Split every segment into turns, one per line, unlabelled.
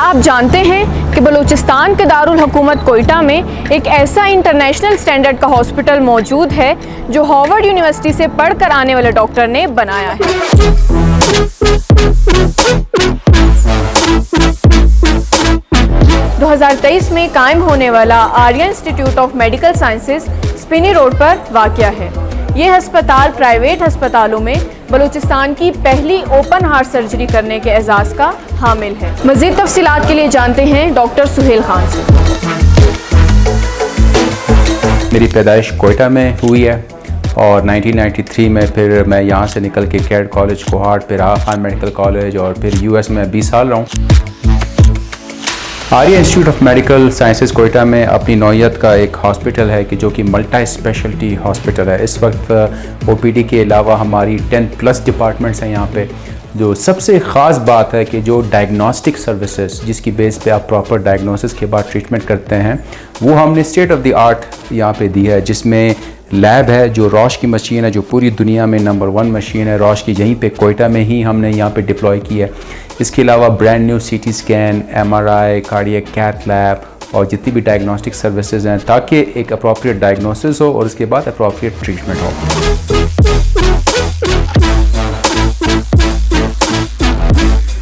आप जानते हैं कि बलूचिस्तान के दारुल हुकूमत कोयटा में एक ऐसा इंटरनेशनल स्टैंडर्ड का हॉस्पिटल मौजूद है जो हार्वर्ड यूनिवर्सिटी से पढ़कर आने वाले डॉक्टर ने बनाया है। 2023 में कायम होने वाला Arya institute of medical sciences Spini road पर वाक़या है। ये अस्पताल प्राइवेट अस्पतालों में बलूचिस्तान की पहली ओपन हार्ट सर्जरी करने के एजाज़ का हामिल है। मज़ीद तफसीलात के लिए जानते हैं डॉक्टर सुहेल खान से।
मेरी पैदाइश कोयटा में हुई है और 1993 में फिर मैं यहाँ से निकल के कैड कॉलेज कोहाट, फिर आगा खान मेडिकल कॉलेज और फिर यूएस में 20 साल रहा हूँ। Arya institute of medical sciences Quetta में अपनी नौइयत का एक हॉस्पिटल है कि जो कि मल्टी स्पेशलिटी हॉस्पिटल है। इस वक्त ओपीडी के अलावा हमारी 10+ डिपार्टमेंट्स हैं यहाँ पे। जो सबसे ख़ास बात है कि जो डायग्नोस्टिक सर्विसेज जिसकी बेस पे आप प्रॉपर डायग्नोसिस के बाद ट्रीटमेंट करते हैं वो हमने स्टेट ऑफ द आर्ट यहाँ पे दी है, जिसमें लैब है जो रॉश की मशीन है, जो पूरी दुनिया में नंबर 1 मशीन है रॉश की, यहीं पे कोयटा में ही हमने यहाँ पे डिप्लॉय की है। इसके अलावा brand new CT scan, MRI, cardiac cath lab और जितनी भी डायग्नोस्टिक सर्विसेज हैं ताकि एक अप्रोप्रिएट डायग्नोसिस हो और उसके बाद अप्रोप्रिएट ट्रीटमेंट हो।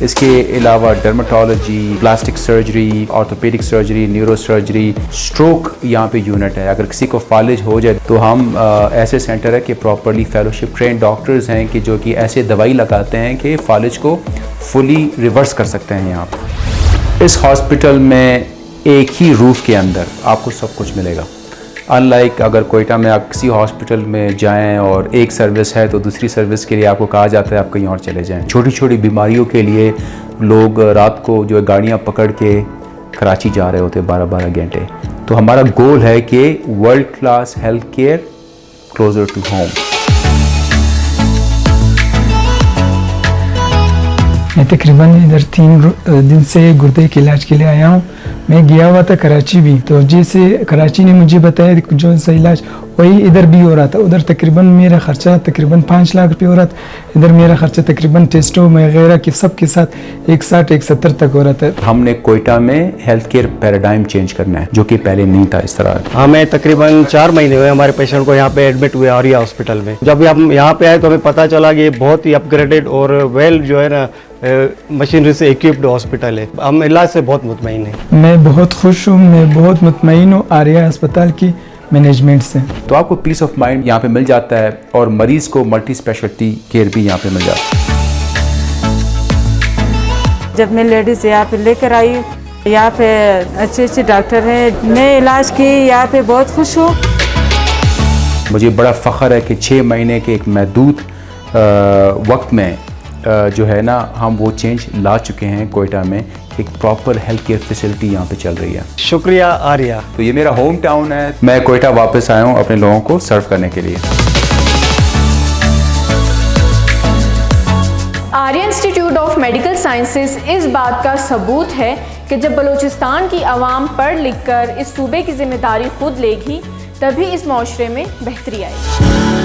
इसके अलावा dermatology, plastic surgery, orthopaedic surgery, neuro surgery, stroke यहाँ पे यूनिट है। अगर किसी को फालिज हो जाए तो हम ऐसे सेंटर है कि प्रॉपरली फेलोशिप ट्रेन डॉक्टर्स हैं कि जो कि ऐसे दवाई लगाते हैं कि फालिज को फुली रिवर्स कर सकते हैं। यहाँ पर इस हॉस्पिटल में एक ही रूफ के अंदर आपको सब कुछ मिलेगा। अनलाइक अगर कोयटा में आप किसी हॉस्पिटल में जाएं और एक सर्विस है तो दूसरी सर्विस के लिए आपको कहा जाता है आप कहीं और चले जाएं। छोटी छोटी बीमारियों के लिए लोग रात को जो है गाड़ियाँ पकड़ के कराची जा रहे होते 12-12 घंटे। तो हमारा गोल है कि world class health care closer to home.
मैं तकरीबन इधर 3 दिन से गुर्दे के इलाज के लिए आया हूँ। मैं गया हुआ था कराची भी, तो जैसे कराची ने मुझे बताया जो सा इलाज वही इधर भी हो रहा था। उधर तकरीबन मेरा खर्चा तकरीबन 5 लाख रुपये हो रहा था, इधर मेरा खर्चा तकरीबन टेस्टों वगैरह के सब के साथ 160-170 तक हो रहा था। हमने
कोयटा में हेल्थ केयर पैराडाइम चेंज करना है जो कि पहले नहीं था इस तरह।
हमें तकरीबन 4 महीने हुए हमारे पेशेंट को यहाँ पे एडमिट हुए आर्या हॉस्पिटल में। जब हम यहाँ पे आए तो हमें पता चला कि बहुत ही अपग्रेडेड और वेल जो है ना मशीनरी से इक्विप्ड हॉस्पिटल है। हम इलाज से बहुत मुतमईन हैं।
मैं बहुत खुश हूँ, मैं बहुत मुतमईन हूँ आर्या अस्पताल की मैनेजमेंट से।
तो आपको पीस ऑफ माइंड यहाँ पे मिल जाता है और मरीज को मल्टी स्पेशलिटी केयर भी यहाँ पे मिल जाता है।
जब मैं लेडीज़ यहाँ पे लेकर आई, यहाँ पे अच्छे डॉक्टर हैं, मैं इलाज की यहाँ पे बहुत खुश हूँ।
मुझे बड़ा फ़ख्र है कि 6 महीने के एक महदूद वक्त में जो है ना हम वो चेंज ला चुके हैं। कोयटा में एक प्रॉपर हेल्थ केयर फैसिलिटी यहाँ पे चल रही है।
शुक्रिया आर्या।
तो ये मेरा होम टाउन है। मैं कोयटा वापस आया हूँ अपने लोगों को सर्व करने के लिए।
Arya institute of medical sciences इस बात का सबूत है कि जब बलूचिस्तान की आवाम पढ़ लिख कर इस सूबे की जिम्मेदारी खुद लेगी तभी इस माशरे में बेहतरी आएगी।